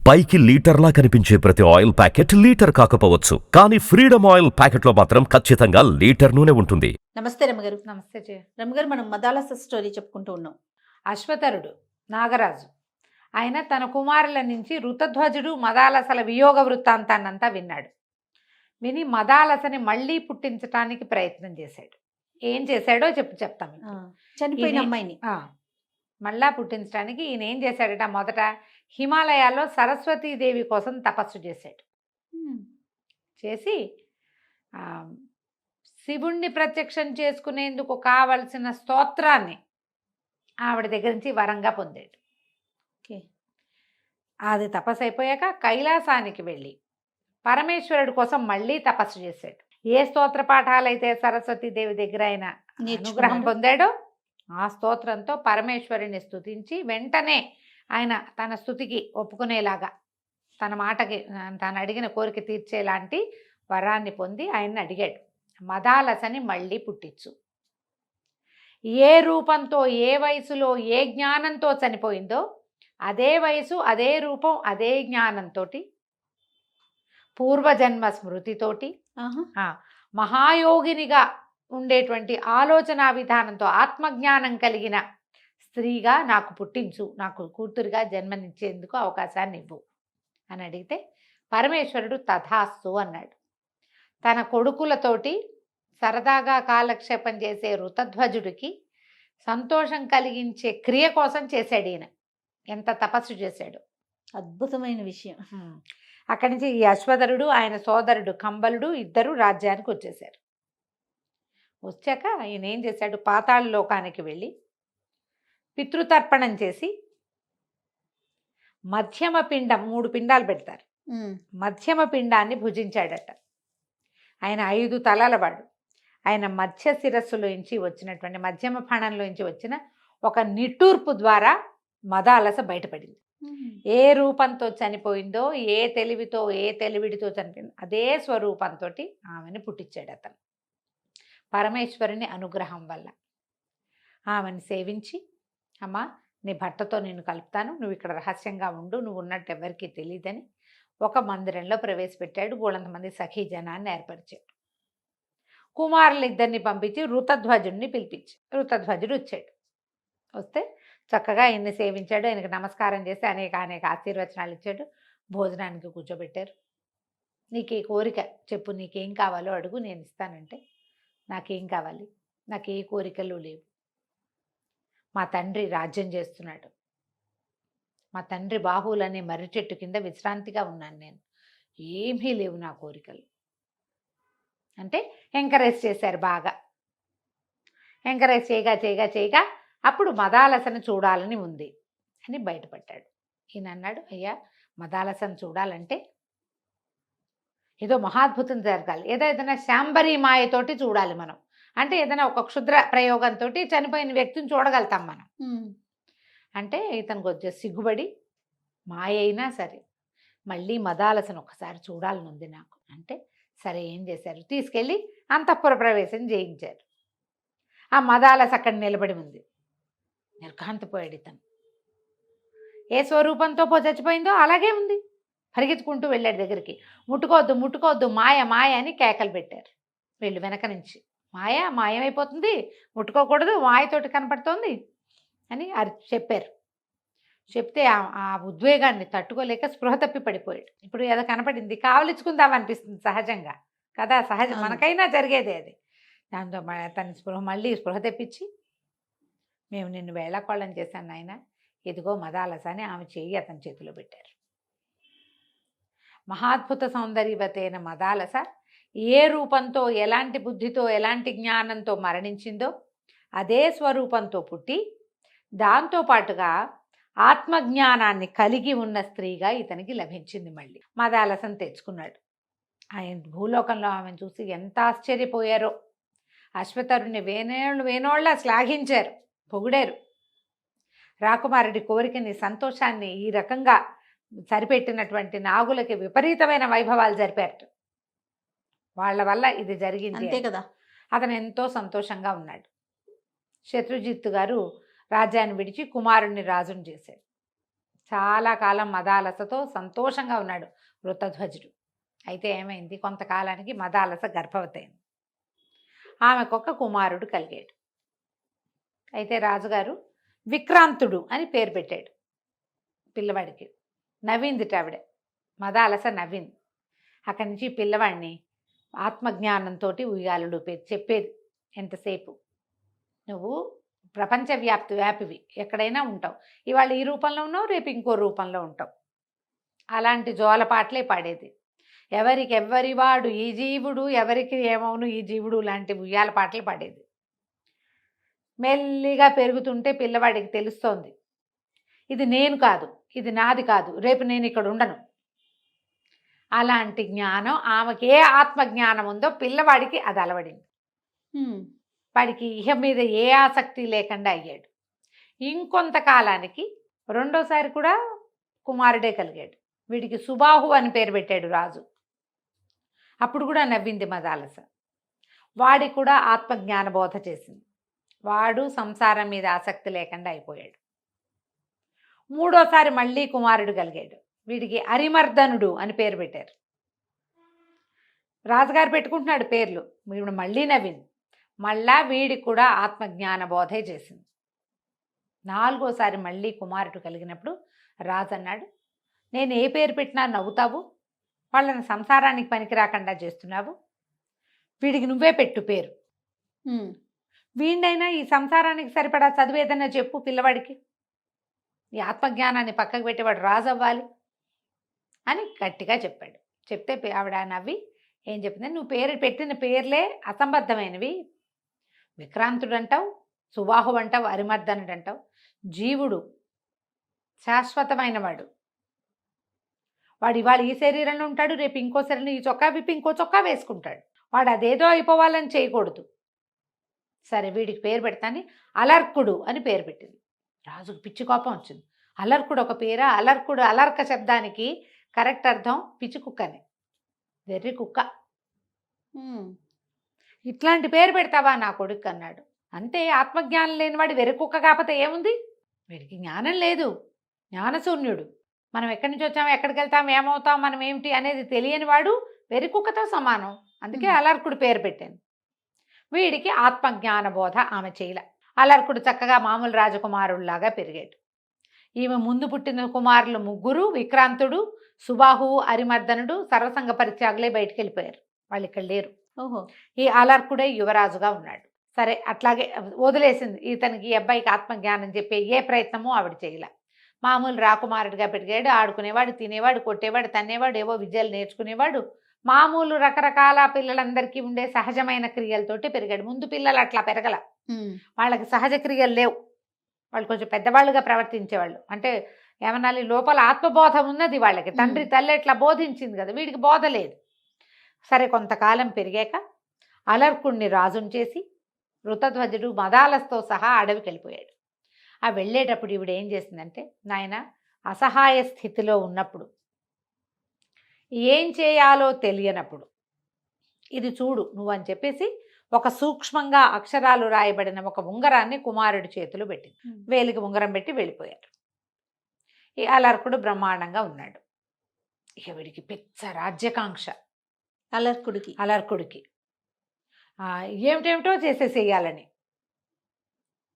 పైకి లీటర్లా కనిపించే ప్రతి ఆయిల్ ప్యాకెట్ లీటర్ కాకపోవచ్చు, కానీ ఫ్రీడమ్ ఆయిల్ ప్యాకెట్లో మాత్రం ఖచ్చితంగా లీటర్ నూనె ఉంటుంది. నమస్తే రమగారు. నమస్తే జయ. రమగారు, మనం మదాలస స్టోరీ చెప్పుకుంటూ ఉన్నాం. అశ్వతరుడు నాగరాజు ఆయన తన కుమారుల నుంచి ఋతధ్వజుడు మదాలసల వియోగ వృత్తాంతాన్నంతా విన్నాడు. విని మదాలసని మళ్ళీ పుట్టించటానికి ప్రయత్నం చేశాడు. ఏం చేశాడో చెప్తాం. చనిపోయిన అమ్మాయిని మళ్ళా పుట్టించడానికి ఈయన ఏం చేశాడట, మొదట హిమాలయాల్లో సరస్వతీదేవి కోసం తపస్సు చేశాడు. చేసి శివుణ్ణి ప్రత్యక్షం చేసుకునేందుకు కావలసిన స్తోత్రాన్ని ఆవిడ దగ్గర నుంచి వరంగా పొందాడు. అది తపస్సు అయిపోయాక కైలాసానికి వెళ్ళి పరమేశ్వరుడి కోసం మళ్ళీ తపస్సు చేశాడు. ఏ స్తోత్ర పాఠాలైతే సరస్వతీదేవి దగ్గర ఆయన అనుగ్రహం పొందాడో ఆ స్తోత్రంతో పరమేశ్వరుని స్తుతించి వెంటనే ఆయన తన స్తుతికి ఒప్పుకునేలాగా, తన మాటకి తను అడిగిన కోరిక తీర్చేలాంటి వరాన్ని పొంది ఆయన్ని అడిగాడు, మదాలసని మళ్ళీ పుట్టించు. ఏ రూపంతో ఏ వయసులో ఏ జ్ఞానంతో చనిపోయిందో అదే వయసు అదే రూపం అదే జ్ఞానంతో పూర్వజన్మ స్మృతితోటి మహాయోగినిగా ఉండేటువంటి ఆలోచన విధానంతో ఆత్మజ్ఞానం కలిగిన స్త్రీగా నాకు పుట్టించు, నాకు కూతురుగా జన్మనిచ్చేందుకు అవకాశాన్ని ఇవ్వు అని అడిగితే పరమేశ్వరుడు తథాస్తు అన్నాడు. తన కొడుకులతోటి సరదాగా కాలక్షేపం చేసే ఋతధ్వజుడికి సంతోషం కలిగించే క్రియ కోసం చేశాడు ఈయన. ఎంత తపస్సు చేశాడు, అద్భుతమైన విషయం. అక్కడి నుంచి ఈ అశ్వధరుడు ఆయన సోదరుడు కంబలుడు ఇద్దరు రాజ్యానికి వచ్చేశారు. వచ్చాక ఆయన ఏం చేశాడు, పాతాళ లోకానికి వెళ్ళి పితృతర్పణం చేసి మధ్యమ పిండం, 3 పిండాలు పెడతారు, మధ్యమ పిండాన్ని భుజించాడట. ఆయన 5 తలలవాడు. ఆయన మధ్య శిరస్సులోంచి వచ్చినటువంటి మధ్యమ ఫణంలోంచి వచ్చిన ఒక నిట్టూర్పు ద్వారా మదాలస బయటపడింది. ఏ రూపంతో చనిపోయిందో, ఏ తెలివిడితో చనిపోయిందో అదే స్వరూపంతో ఆమెను పుట్టించాడు అతను. పరమేశ్వరుని అనుగ్రహం వల్ల ఆమెను సేవించి, అమ్మా నీ భర్తతో నేను కలుపుతాను, నువ్వు ఇక్కడ రహస్యంగా ఉండు, నువ్వు ఉన్నట్టు ఎవరికీ తెలియదని ఒక మందిరంలో ప్రవేశపెట్టాడు. బోళంతమంది సఖీ జనాన్ని ఏర్పరిచాడు. కుమారులిద్దరిని పంపించి ఋతధ్వజుడిని పిలిపించి, ఋతధ్వజుడు వచ్చాడు. వస్తే చక్కగా ఆయన్ని సేవించాడు. ఆయనకు నమస్కారం చేసి అనేక ఆశీర్వచనాలు ఇచ్చాడు. భోజనానికి కూర్చోబెట్టారు. నీకు ఏ కోరిక చెప్పు, నీకేం కావాలో అడుగు, నేను ఇస్తానంటే, నాకేం కావాలి, నాకు ఏ కోరికలు లేవు, మా తండ్రి రాజ్యం చేస్తున్నాడు, మా తండ్రి బాహువులనే మర్రి చెట్టు కింద విశ్రాంతిగా ఉన్నాను, నేను ఏమీ లేవు నా కోరికలు అంటే ఎంకరేజ్ చేశారు బాగా. ఎంకరేజ్ చేయగా అప్పుడు మదాలసను చూడాలని ఉంది అని బయటపడ్డాడు. ఈయన అన్నాడు, అయ్యా మదాలసను చూడాలంటే ఏదో మహాద్భుతం జరగాలి, ఏదైనా శాంబరీ మాయతోటి చూడాలి మనం. అంటే ఏదైనా ఒక క్షుద్ర ప్రయోగంతో చనిపోయిన వ్యక్తిని చూడగలుగుతాం మనం. అంటే ఇతను కొంచెం సిగ్గుబడి, మాయ అయినా సరే మళ్ళీ మదాలసను ఒకసారి చూడాలని ఉంది నాకు అంటే, సరే ఏం చేశారు, తీసుకెళ్ళి అంతఃపుర ప్రవేశం చేయించారు. ఆ మదాలస అక్కడ నిలబడి ఉంది. నిర్ఘాంతపోయాడు ఇతను. ఏ స్వరూపంతో చచ్చిపోయిందో అలాగే ఉంది. పరిగెత్తుకుంటూ వెళ్ళాడు దగ్గరికి. ముట్టుకోవద్దు మాయ అని కేకలు పెట్టారు వీళ్ళు వెనక నుంచి. మాయమైపోతుంది, ముట్టుకోకూడదు, మాయతోటి కనపడుతోంది అని చెప్పారు. చెప్తే ఆ ఉద్వేగాన్ని తట్టుకోలేక స్పృహ తప్పి పడిపోయాడు. ఇప్పుడు ఏదో కనపడింది, కావలించుకుందామనిపిస్తుంది సహజంగా కదా, సహజం, మనకైనా జరిగేదే అది. దాంతో తన మళ్ళీ స్పృహ తెప్పించి, మేము నిన్ను వేళాకోళం చేశాను నాయన, ఇదిగో మదాలస అని ఆమె చేయి అతని చేతిలో పెట్టారు. మహాద్భుత సౌందర్యవతైన మదాలస ఏ రూపంతో, ఎలాంటి బుద్ధితో, ఎలాంటి జ్ఞానంతో మరణించిందో అదే స్వరూపంతో పుట్టి దాంతోపాటుగా ఆత్మజ్ఞానాన్ని కలిగి ఉన్న స్త్రీగా ఇతనికి లభించింది. మళ్ళీ మదాలసను తెచ్చుకున్నాడు. ఆయన భూలోకంలో ఆమెను చూసి ఎంత ఆశ్చర్యపోయారో. అశ్వతరుణ్ణి వేనోళ్ళ శ్లాఘించారు, పొగిడారు. రాకుమారుడి కోరికని, సంతోషాన్ని ఈ రకంగా సరిపెట్టినటువంటి నాగులకి విపరీతమైన వైభవాలు జరిపారట. వాళ్ళ వల్ల ఇది జరిగింది అంతే కదా. అతను ఎంతో సంతోషంగా ఉన్నాడు. శత్రుజిత్తు గారు రాజ్యాన్ని విడిచి కుమారుణ్ణి రాజుని చేశాడు. చాలా కాలం మదాలసతో సంతోషంగా ఉన్నాడు వృత్తధ్వజుడు. అయితే ఏమైంది, కొంతకాలానికి మదాలస గర్భవతి అయింది. ఆమెకొక కుమారుడు కలిగాడు. అయితే రాజుగారు విక్రాంతుడు అని పేరు పెట్టాడు పిల్లవాడికి. నవ్విందిట ఆవిడ, మదాలస నవ్వింది. అక్కడి నుంచి పిల్లవాడిని ఆత్మజ్ఞానంతో ఉయ్యాలుడు చెప్పేది ఎంతసేపు, నువ్వు వ్యాపివి, ఎక్కడైనా ఉంటావు. ఇవాళ ఈ రూపంలో ఉన్నావు, రేపు ఇంకో రూపంలో ఉంటావు. అలాంటి జోలపాటలే పాడేది. ఎవరివాడు ఈ జీవుడు, ఎవరికి ఏమవును ఈ జీవుడు లాంటి ఉయ్యాల పాటలు పాడేది. మెల్లిగా పెరుగుతుంటే పిల్లవాడికి తెలుస్తోంది, ఇది నేను కాదు, ఇది నాది కాదు, రేపు నేను ఇక్కడ ఉండను. అలాంటి జ్ఞానం ఆమెకి, ఏ ఆత్మజ్ఞానం ఉందో పిల్లవాడికి అది అలవడింది. వాడికి ఇహ మీద ఏ ఆసక్తి లేకుండా అయ్యాడు. ఇంకొంతకాలానికి రెండోసారి కూడా కుమారుడే కలిగాడు. వీడికి సుబాహు అని పేరు పెట్టాడు రాజు. అప్పుడు కూడా నవ్వింది మదాలస. వాడికి కూడా ఆత్మజ్ఞాన బోధ చేసింది. వాడు సంసారం మీద ఆసక్తి లేకుండా అయిపోయాడు. మూడోసారి మళ్ళీ కుమారుడు కలిగాడు. వీడికి అరిమర్దనుడు అని పేరు పెట్టారు. రాజుగారు పెట్టుకుంటున్నాడు పేర్లు, వీడు మళ్ళీ నవ్వింది. మళ్ళా వీడికి కూడా ఆత్మజ్ఞాన బోధే చేసింది. నాలుగోసారి మళ్ళీ కుమారుడు కలిగినప్పుడు రాజు అన్నాడు, నేను ఏ పేరు పెట్టినా నవ్వుతావు, వాళ్ళని సంసారానికి పనికి రాకుండా చేస్తున్నావు, వీడికి నువ్వే పెట్టు పేరు. వీడినైనా ఈ సంసారానికి సరిపడా చదివేదన్నా చెప్పు పిల్లవాడికి, ఈ ఆత్మజ్ఞానాన్ని పక్కకు పెట్టేవాడు రాజు అవ్వాలి అని గట్టిగా చెప్పాడు. చెప్తే ఆవిడ నవ్వి ఏం చెప్పింది, నువ్వు పేరు పెట్టిన పేర్లే అసంబద్ధమైనవి. విక్రాంతుడు అంటావు, సుబాహు అంటావు, అరిమర్దనుడు అంటావు. జీవుడు శాశ్వతమైన వాడు. వాడు ఇవాళ ఈ శరీరంలో ఉంటాడు, రేపు ఇంకో శరీరం, ఈ చొక్కా విప్పి ఇంకో చొక్కా వేసుకుంటాడు. వాడు అదేదో అయిపోవాలని చేయకూడదు. సరే వీడికి పేరు పెడతాని అలర్కుడు అని పేరు పెట్టింది. రాజుకు పిచ్చి కోపం వచ్చింది. అలర్కుడు ఒక పేరా? అలర్కుడు, అలర్క శబ్దానికి కరెక్ట్ అర్థం పిచ్చి కుక్కని, వెర్రి కుక్క. ఇట్లాంటి పేరు పెడతావా నా కొడుకు అన్నాడు. అంతే, ఆత్మజ్ఞానం లేనివాడు వెర్రి కుక్క కాకపోతే ఏముంది? వీడికి జ్ఞానం లేదు, జ్ఞానశూన్యుడు. మనం ఎక్కడి నుంచి వచ్చాము, ఎక్కడికి వెళ్తాం, ఏమవుతాం, మనం ఏమిటి అనేది తెలియని వాడు వెర్రి కుక్కతో సమానం. అందుకే అలర్కుడు పేరు పెట్టాను. వీడికి ఆత్మజ్ఞాన బోధ ఆమె చేయల. అలర్కుడు చక్కగా మామూలు రాజకుమారుల్లాగా పెరిగాడు. ఈమె ముందు పుట్టిన కుమారులు ముగ్గురు, విక్రాంతుడు, సుబాహువు, అరిమర్దనుడు సర్వసంగ పరిత్యాగులే బయటికి వెళ్ళిపోయారు. వాళ్ళు ఇక్కడ లేరు. ఓహో. ఈ అలర్కుడే యువరాజుగా ఉన్నాడు. సరే అట్లాగే వదిలేసింది. ఇతనికి, ఈ అబ్బాయికి ఆత్మజ్ఞానం చెప్పే ఏ ప్రయత్నమూ ఆవిడ చేయల. మామూలు రాకుమారుడిగా పెరిగాడు. ఆడుకునేవాడు, తినేవాడు, కొట్టేవాడు, తన్నేవాడు, ఏవో విద్యలు నేర్చుకునేవాడు. మామూలు రకరకాల పిల్లలందరికీ ఉండే సహజమైన క్రియలతోటి పెరిగాడు. ముందు పిల్లలు అట్లా పెరగల, వాళ్ళకి సహజ క్రియలు లేవు. వాళ్ళు కొంచెం పెద్దవాళ్ళుగా ప్రవర్తించేవాళ్ళు. అంటే ఏమనాలి, లోపల ఆత్మబోధ ఉన్నది వాళ్ళకి. తండ్రి తల్లి ఎట్లా బోధించింది కదా, వీడికి బోధ లేదు. సరే కొంతకాలం పెరిగాక అలర్కుడిని రాజుని చేసి వృత్తధ్వజుడు మదాలస్తో సహా అడవికి వెళ్ళిపోయాడు. ఆ వెళ్ళేటప్పుడు ఈవిడ ఏం చేసిందంటే, నాయన అసహాయ స్థితిలో ఉన్నప్పుడు, ఏం చేయాలో తెలియనప్పుడు ఇది చూడు నువ్వు అని చెప్పేసి ఒక సూక్ష్మంగా అక్షరాలు రాయబడిన ఒక ఉంగరాన్ని కుమారుడి చేతిలో పెట్టింది. వేలికి ఉంగరం పెట్టి వెళ్ళిపోయారు. ఈ అలర్కుడు బ్రహ్మాండంగా ఉన్నాడు. ఇక వీడికి పెద్ద రాజ్యకాంక్ష అలర్కుడికి ఏమిటేమిటో చేసేసేయాలని.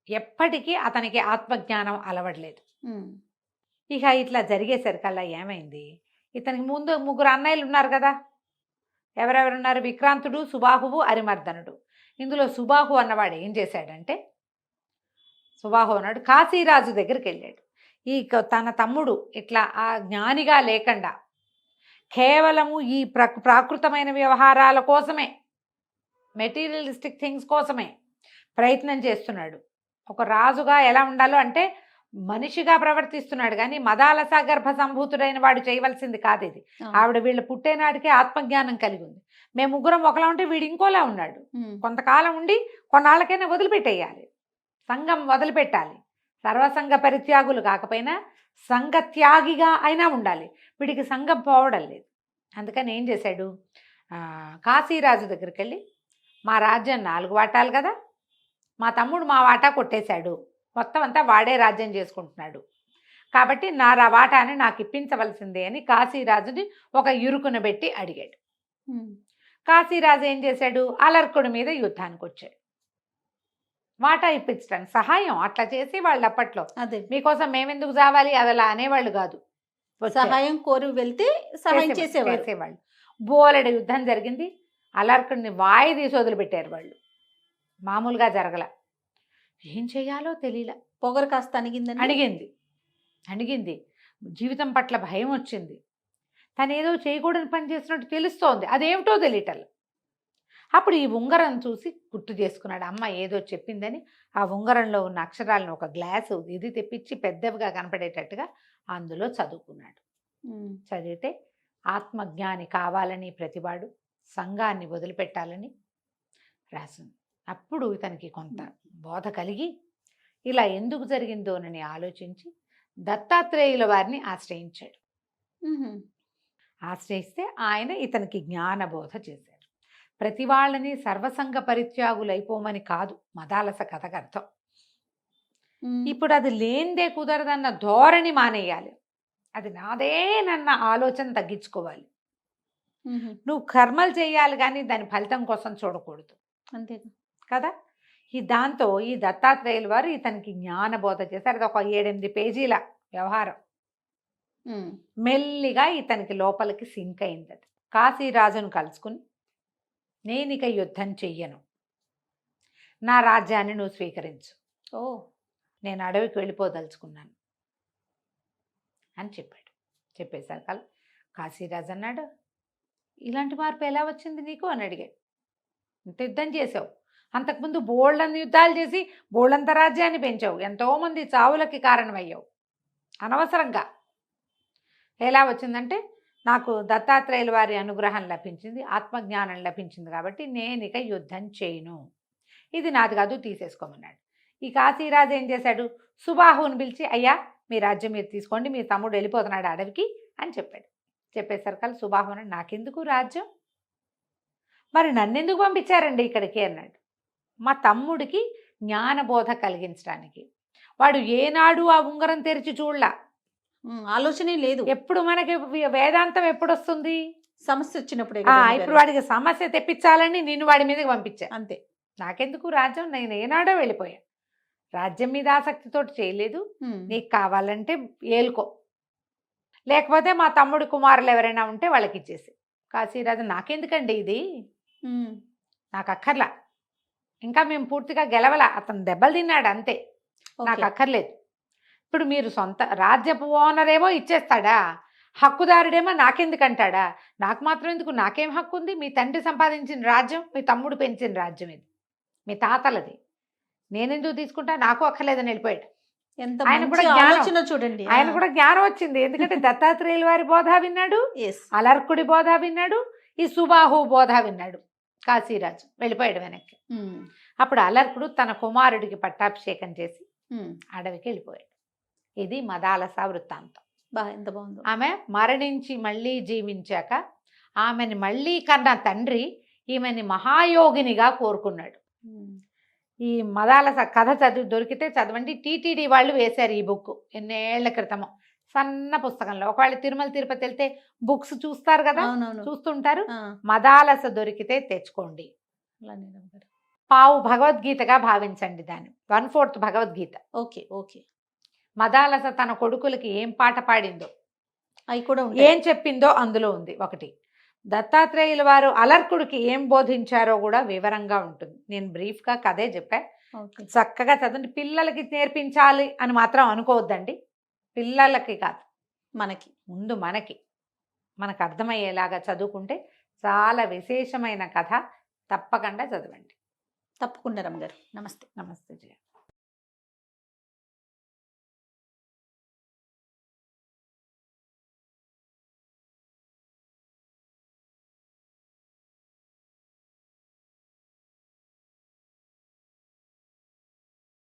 ఎప్పటికీ అతనికి ఆత్మజ్ఞానం అలవడలేదు. ఇక ఇట్లా జరిగేసరికల్లా ఏమైంది, ఇతనికి ముందు ముగ్గురు అన్నయ్యలు ఉన్నారు కదా. ఎవరెవరున్నారు? విక్రాంతుడు, సుబాహువు, అరిమర్దనుడు. ఇందులో సుబాహు అన్నవాడు ఏం చేశాడంటే, సుబాహు అన్నాడు కాశీరాజు దగ్గరికి వెళ్ళాడు. ఈ తన తమ్ముడు ఇట్లా ఆ జ్ఞానిగా లేకుండా కేవలము ఈ ప్రాకృతమైన వ్యవహారాల కోసమే, మెటీరియలిస్టిక్ థింగ్స్ కోసమే ప్రయత్నం చేస్తున్నాడు. ఒక రాజుగా ఎలా ఉండాలో అంటే మనిషిగా ప్రవర్తిస్తున్నాడు, కానీ మదాలస గర్భ సంభూతుడైన వాడు చేయవలసింది కాదు ఇది. ఆవిడ వీళ్ళు పుట్టేనాటికే ఆత్మజ్ఞానం కలిగి ఉంది. మేము ముగ్గురం ఒకలా ఉంటే వీడు ఇంకోలా ఉన్నాడు. కొంతకాలం ఉండి కొన్నాళ్ళకైనా వదిలిపెట్టేయాలి, సంఘం వదిలిపెట్టాలి. సర్వసంగ పరిత్యాగులు కాకపోయినా సంఘత్యాగిగా అయినా ఉండాలి. వీడికి సంఘం పోవడం లేదు. అందుకని ఏం చేశాడు, కాశీరాజు దగ్గరికి వెళ్ళి, మా రాజ్యం 4 వాటాలు కదా, మా తమ్ముడు మా వాటా కొట్టేశాడు, మొత్తం అంతా వాడే రాజ్యం చేసుకుంటున్నాడు కాబట్టి నా వాటాని నాకు ఇప్పించవలసిందే అని కాశీరాజుని ఒక ఇరుకున పెట్టి అడిగాడు. కాశీరాజు ఏం చేశాడు? అలర్కుడి మీద యుద్ధానికి వచ్చాడు. వాటా ఇప్పించడానికి సహాయం అట్లా చేసి వాళ్ళు అప్పట్లో అదే మీకోసం మేమెందుకు చావాలి అది అలా అనేవాళ్ళు కాదు. సహాయం కోరి వెళ్తే సహాయం చేసేవారు. చేసేవాళ్ళు. బోలెడు యుద్ధం జరిగింది. అలర్కుడిని వాయి తీసి వదిలిపెట్టారు వాళ్ళు. మామూలుగా జరగల. ఏం చేయాలో తెలియల. పొగరు కాస్త అణిగింది. జీవితం పట్ల భయం వచ్చింది. తను ఏదో చేయకూడని పని చేసినట్టు తెలుస్తోంది. అదేమిటో తెలియటల్లా. అప్పుడు ఈ ఉంగరం చూసి గుర్తు చేసుకున్నాడు. అమ్మ ఏదో చెప్పిందని ఆ ఉంగరంలో ఉన్న అక్షరాలను ఒక గ్లాసు ఇది తెప్పించి పెద్దవిగా కనపడేటట్టుగా అందులో చదువుకున్నాడు. చదివితే ఆత్మజ్ఞాని కావాలని ప్రతివాడు సంఘాన్ని వదిలిపెట్టాలని రాసింది. అప్పుడు ఇతనికి కొంత బోధ కలిగి ఇలా ఎందుకు జరిగిందోనని ఆలోచించి దత్తాత్రేయుల వారిని ఆశ్రయించాడు. ఆశ్రయిస్తే ఆయన ఇతనికి జ్ఞానబోధ చేశారు. ప్రతి వాళ్ళని సర్వసంగ పరిత్యాగులైపోమని కాదు మదాలస కథకు అర్థం. ఇప్పుడు అది లేనిదే కుదరదన్న ధోరణి మానేయాలి. అది నాదేనన్న ఆలోచన తగ్గించుకోవాలి. నువ్వు కర్మలు చేయాలి కానీ దాని ఫలితం కోసం చూడకూడదు. అంతే కదా. దాంతో ఈ దత్తాత్రేయుల వారు ఇతనికి జ్ఞానబోధ చేశారు. అది ఒక 7-8 పేజీల వ్యవహారం. మెల్లిగా ఇతనికి లోపలికి సింక్ అయింది. అది కాశీరాజును కలుసుకుని నేనిక యుద్ధం చెయ్యను, నా రాజ్యాన్ని నువ్వు స్వీకరించు, నేను అడవికి వెళ్ళిపోదలుచుకున్నాను అని చెప్పాడు. చెప్పేసరికి కాశీరాజు అన్నాడు, ఇలాంటి మార్పు ఎలా వచ్చింది నీకు అని అడిగాడు. ఇంత యుద్ధం చేసావు, అంతకుముందు బోళ్ళని యుద్ధాలు చేసి బోళ్ళంత రాజ్యాన్ని పెంచావు, ఎంతోమంది చావులకి కారణమయ్యావు అనవసరంగా. ఎలా వచ్చిందంటే నాకు దత్తాత్రేయుల వారి అనుగ్రహం లభించింది, ఆత్మజ్ఞానం లభించింది కాబట్టి నేను ఇక యుద్ధం చేయను, ఇది నాది కాదు తీసేసుకోమన్నాడు. ఈ కాశీరాజు ఏం చేశాడు? సుబాహుని పిలిచి అయ్యా మీ రాజ్యం మీరు తీసుకోండి, మీ తమ్ముడు వెళ్ళిపోతున్నాడు అడవికి అని చెప్పాడు. చెప్పేసరికి సుబాహు అన్నాడు, నాకెందుకు రాజ్యం, మరి నన్నెందుకు పంపించారండి ఇక్కడికి అన్నాడు. మా తమ్ముడికి జ్ఞానబోధ కలిగించడానికి. వాడు ఏనాడు ఆ ఉంగరం తెరిచి చూడలా, ఆలోచనే లేదు. ఎప్పుడు మనకి వేదాంతం ఎప్పుడు వస్తుంది? సమస్య వచ్చినప్పుడే. ఇప్పుడు వాడికి సమస్య తెప్పించాలని నేను వాడి మీదకి పంపించా అంతే. నాకెందుకు రాజ్యం, నేను ఏనాడో వెళ్ళిపోయా, రాజ్యం మీద ఆసక్తితోటి చేయలేదు, నీకు కావాలంటే ఏలుకో, లేకపోతే మా తమ్ముడి కుమారులు ఎవరైనా ఉంటే వాళ్ళకి ఇచ్చేసి. కాశీరాజు నాకెందుకండి ఇది, నాకు అక్కర్లా, ఇంకా మేము పూర్తిగా గెలవలా, అతను దెబ్బలు తిన్నాడు అంతే, నాకు అక్కర్లేదు. ఇప్పుడు మీరు సొంత రాజ్యపు ఓనరేమో ఇచ్చేస్తాడా, హక్కుదారుడేమో నాకెందుకంటాడా, నాకు మాత్రం ఎందుకు, నాకేం హక్కు ఉంది? మీ తండ్రి సంపాదించిన రాజ్యం, మీ తమ్ముడు పెంచిన రాజ్యం, ఇది మీ తాతలది, నేనెందుకు తీసుకుంటా, నాకు అక్కర్లేదని వెళ్ళిపోయాడు. ఆయన కూడా జ్ఞానం చూడండి, ఆయన కూడా జ్ఞానం వచ్చింది. ఎందుకంటే దత్తాత్రేయుల వారి బోధ విన్నాడు, అలర్కుడి బోధ విన్నాడు, ఈ సుబాహు బోధ విన్నాడు. కాశీరాజు వెళ్ళిపోయాడు వెనక్కి. అప్పుడు అలర్కుడు తన కుమారుడికి పట్టాభిషేకం చేసి అడవికి వెళ్ళిపోయాడు. ఇది మదాలస వృత్తాంతం. ఎంత బాగుంది. ఆమె మరణించి మళ్ళీ జీవించాక ఆమెని మళ్ళీ కన్న తండ్రి ఈమెని మహాయోగినిగా కోరుకున్నాడు. ఈ మదాలస కథ దొరికితే చదవండి. టీటీడీ వాళ్ళు వేశారు ఈ బుక్ ఎన్నేళ్ల క్రితము, సన్న పుస్తకంలో. ఒకవేళ తిరుమల తిరుపతి వెళ్తే బుక్స్ చూస్తారు కదా, చూస్తుంటారు. మదాలస దొరికితే తెచ్చుకోండి. పావు భగవద్గీతగా భావించండి దాన్ని, 1/4 భగవద్గీత. Okay okay. మదాలస తన కొడుకులకి ఏం పాట పాడిందో, అవి కూడా ఏం చెప్పిందో అందులో ఉంది. ఒకటి దత్తాత్రేయుల వారు అలర్కుడికి ఏం బోధించారో కూడా వివరంగా ఉంటుంది. నేను బ్రీఫ్గా కథే చెప్పా, చక్కగా చదవండి. పిల్లలకి నేర్పించాలి అని మాత్రం అనుకోవద్దండి, పిల్లలకి కాదు, మనకి ముందు మనకు అర్థమయ్యేలాగా చదువుకుంటే చాలా విశేషమైన కథ. తప్పకుండా చదవండి. తప్పకుండా రమ్మగారు. నమస్తే. నమస్తే జయ.